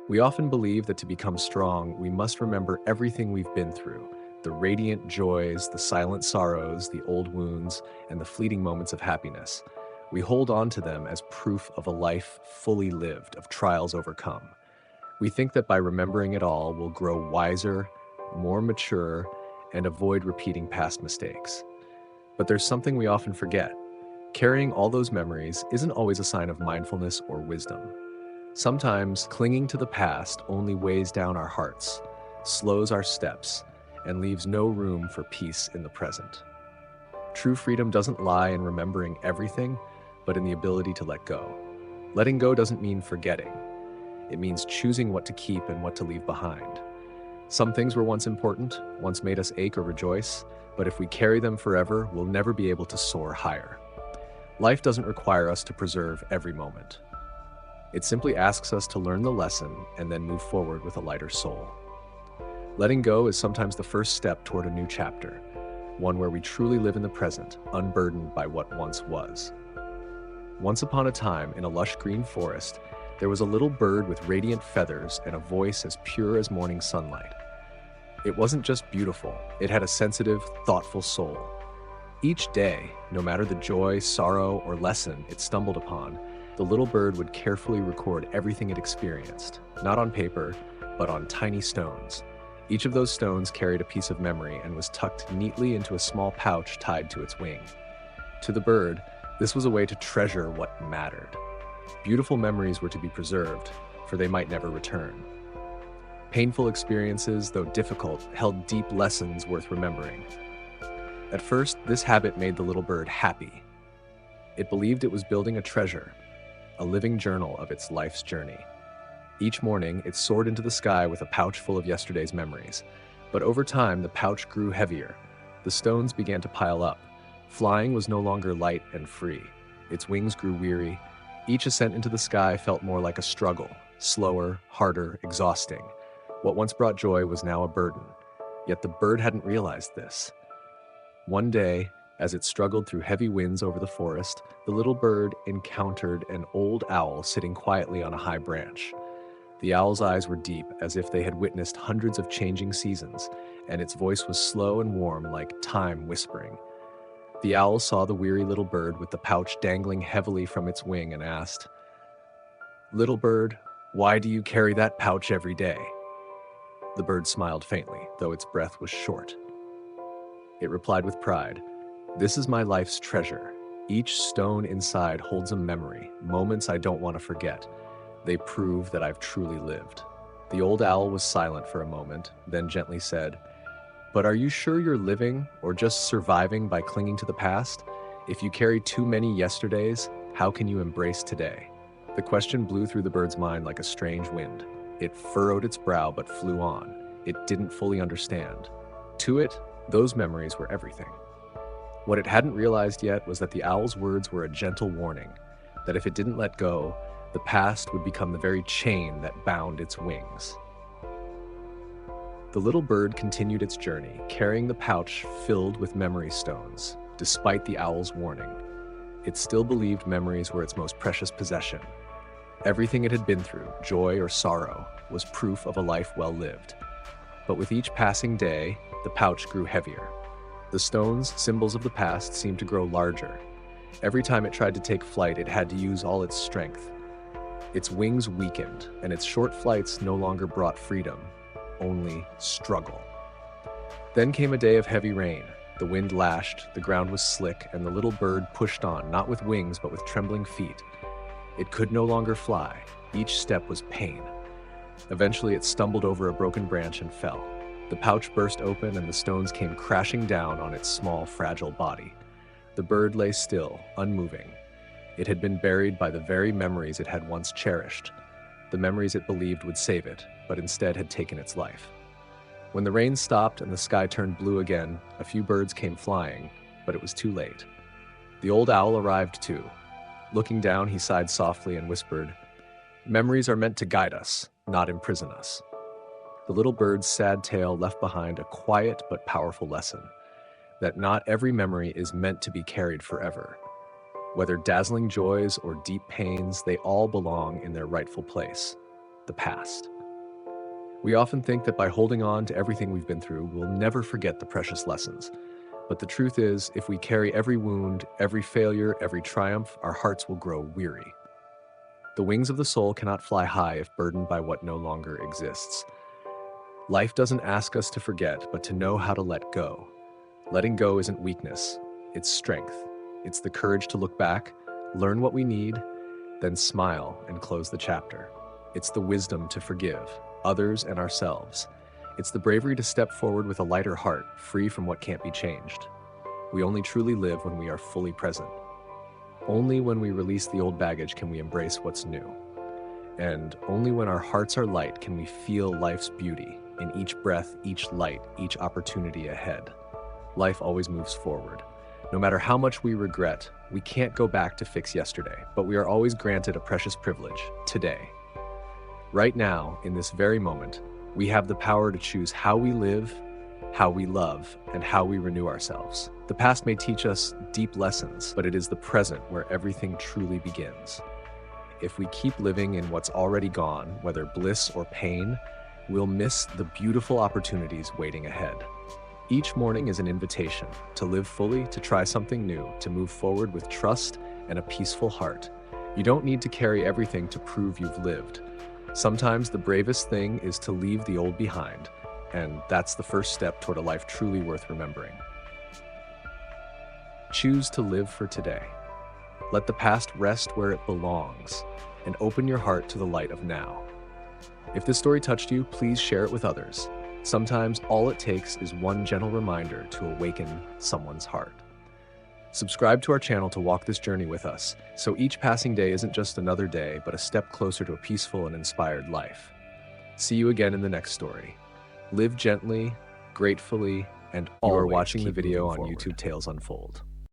We often believe that to become strong, we must remember everything we've been through: the radiant joys, the silent sorrows, the old wounds, and the fleeting moments of happiness. We hold on to them as proof of a life fully lived, of trials overcome. We think that by remembering it all, we'll grow wiser, more mature, and avoid repeating past mistakes. But there's something we often forget. Carrying all those memories isn't always a sign of mindfulness or wisdom. Sometimes clinging to the past only weighs down our hearts, slows our steps, and leaves no room for peace in the present. True freedom doesn't lie in remembering everything, but in the ability to let go. Letting go doesn't mean forgetting. It means choosing what to keep and what to leave behind. Some things were once important, once made us ache or rejoice, but if we carry them forever, we'll never be able to soar higher. Life doesn't require us to preserve every moment. It simply asks us to learn the lesson and then move forward with a lighter soul. Letting go is sometimes the first step toward a new chapter, one where we truly live in the present, unburdened by what once was. Once upon a time, in a lush green forest, there was a little bird with radiant feathers and a voice as pure as morning sunlight. It wasn't just beautiful, it had a sensitive, thoughtful soul. Each day, no matter the joy, sorrow, or lesson it stumbled upon, the little bird would carefully record everything it experienced, not on paper, but on tiny stones. Each of those stones carried a piece of memory and was tucked neatly into a small pouch tied to its wing. To the bird, this was a way to treasure what mattered. Beautiful memories were to be preserved, for they might never return. Painful experiences, though difficult, held deep lessons worth remembering. At first, this habit made the little bird happy. It believed it was building a treasure, a living journal of its life's journey. Each morning, it soared into the sky with a pouch full of yesterday's memories. But over time, the pouch grew heavier. The stones began to pile up. Flying was no longer light and free. Its wings grew weary. Each ascent into the sky felt more like a struggle, slower, harder, exhausting. What once brought joy was now a burden. Yet the bird hadn't realized this. One day, as it struggled through heavy winds over the forest, the little bird encountered an old owl sitting quietly on a high branch. The owl's eyes were deep, as if they had witnessed hundreds of changing seasons, and its voice was slow and warm, like time whispering. The owl saw the weary little bird with the pouch dangling heavily from its wing and asked, "Little bird, why do you carry that pouch every day?" The bird smiled faintly, though its breath was short. It replied with pride, "This is my life's treasure. Each stone inside holds a memory, moments I don't want to forget. They prove that I've truly lived." The old owl was silent for a moment, then gently said, "But are you sure you're living or just surviving by clinging to the past? If you carry too many yesterdays, how can you embrace today?" The question blew through the bird's mind like a strange wind. It furrowed its brow but flew on. It didn't fully understand. To it, those memories were everything. What it hadn't realized yet was that the owl's words were a gentle warning, that if it didn't let go, the past would become the very chain that bound its wings. The little bird continued its journey, carrying the pouch filled with memory stones. Despite the owl's warning, it still believed memories were its most precious possession. Everything it had been through, joy or sorrow, was proof of a life well lived. But with each passing day, the pouch grew heavier. The stones, symbols of the past, seemed to grow larger. Every time it tried to take flight, it had to use all its strength. Its wings weakened, and its short flights no longer brought freedom, only struggle. Then came a day of heavy rain. The wind lashed, the ground was slick, and the little bird pushed on, not with wings, but with trembling feet. It could no longer fly. Each step was pain. Eventually, it stumbled over a broken branch and fell. The pouch burst open, and the stones came crashing down on its small, fragile body. The bird lay still, unmoving. It had been buried by the very memories it had once cherished, the memories it believed would save it, but instead had taken its life. When the rain stopped and the sky turned blue again, a few birds came flying, but it was too late. The old owl arrived too. Looking down, he sighed softly and whispered, "Memories are meant to guide us, not imprison us." The little bird's sad tale left behind a quiet but powerful lesson, that not every memory is meant to be carried forever. Whether dazzling joys or deep pains, they all belong in their rightful place, the past. We often think that by holding on to everything we've been through, we'll never forget the precious lessons. But the truth is, if we carry every wound, every failure, every triumph, our hearts will grow weary. The wings of the soul cannot fly high if burdened by what no longer exists. Life doesn't ask us to forget, but to know how to let go. Letting go isn't weakness, it's strength. It's the courage to look back, learn what we need, then smile and close the chapter. It's the wisdom to forgive others and ourselves. It's the bravery to step forward with a lighter heart, free from what can't be changed. We only truly live when we are fully present. Only when we release the old baggage can we embrace what's new. And only when our hearts are light can we feel life's beauty in each breath, each light, each opportunity ahead. Life always moves forward. No matter how much we regret, we can't go back to fix yesterday, but we are always granted a precious privilege, today. Right now, in this very moment, we have the power to choose how we live, how we love, and how we renew ourselves. The past may teach us deep lessons, but it is the present where everything truly begins. If we keep living in what's already gone, whether bliss or pain, we'll miss the beautiful opportunities waiting ahead. Each morning is an invitation to live fully, to try something new, to move forward with trust and a peaceful heart. You don't need to carry everything to prove you've lived. Sometimes the bravest thing is to leave the old behind, and that's the first step toward a life truly worth remembering. Choose to live for today. Let the past rest where it belongs, and open your heart to the light of now. If this story touched you, please share it with others. Sometimes all it takes is one gentle reminder to awaken someone's heart. Subscribe to our channel to walk this journey with us, so each passing day isn't just another day, but a step closer to a peaceful and inspired life. See you again in the next story. Live gently, gratefully, and always. You are watching the video on YouTube Tales Unfold.